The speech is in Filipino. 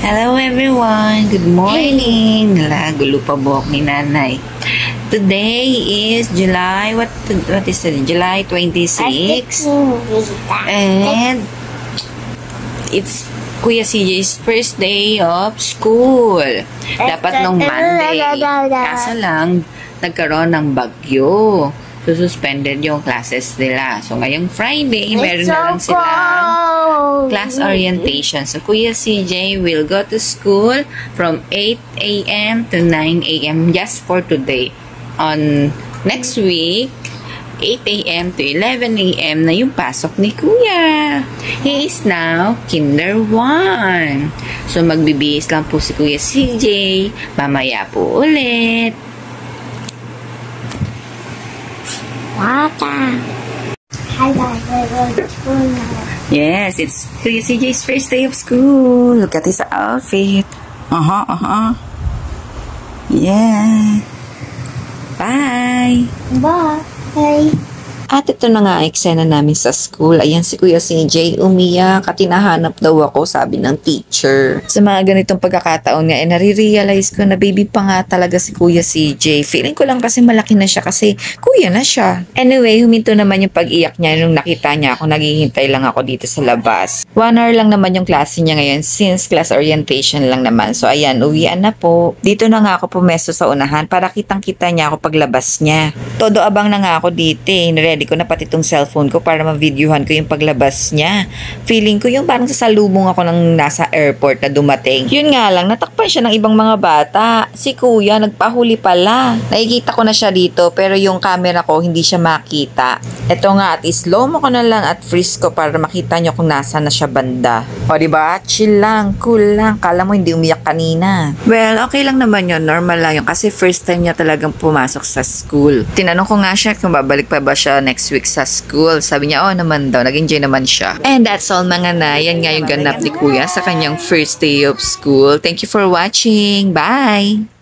Hello everyone! Good morning! Gulo pa buhok ni nanay. Today is July, what is it? July 26. And it's Kuya CJ's first day of school. Dapat nung Monday. Kaso lang, nagkaroon ng bagyo. So, suspended yung classes nila. So, ngayong Friday, meron na lang silang class orientation. So, Kuya CJ will go to school from 8 a.m. to 9 a.m. just for today. On next week, 8 a.m. to 11 a.m. na yung pasok ni Kuya. He is now Kinder 1. So, magbibihis lang po si Kuya CJ. Mamaya po ulit. Yes, it's Kuya CJ's first day of school. Look at his outfit. Yeah. Bye. Bye. At ito na nga eksena namin sa school. Ayan si Kuya CJ umiyak at hinahanap daw ako, sabi ng teacher. Sa mga ganitong pagkakataon nga, nare-realize ko na baby pa nga talaga si Kuya CJ. Feeling ko lang kasi malaki na siya kasi kuya na siya. Anyway, huminto naman yung pag-iyak niya nung nakita niya ako. Naghihintay lang ako dito sa labas. 1 hour lang naman yung klase niya ngayon since class orientation lang naman. So ayan, uwian na po. Dito na nga ako pumesto sa unahan para kitang-kita niya ako paglabas niya. Todo abang na nga ako dito eh. Ready ko na pati itong cellphone ko para ma-videohan ko yung paglabas niya. Feeling ko yung parang sasalubong ako ng nasa airport na dumating. Yun nga lang, natakpan siya ng ibang mga bata. Si Kuya, nagpahuli pala. Nakikita ko na siya dito pero yung camera ko hindi siya makita. Ito nga at slow mo ko na lang at freeze ko para makita nyo kung nasa na siya banda. O diba? Chill lang, cool lang. Kala mo hindi umiyak kanina. Well, okay lang naman yun. Normal lang yun kasi first time niya talagang pumasok sa school. Tinanong ko nga siya kung babalik pa ba siya next week sa school. Sabi niya, oh naman daw, nag-enjoy naman siya. And that's all mga na. Yan nga yung ganap ni Kuya sa kanyang first day of school. Thank you for watching. Bye!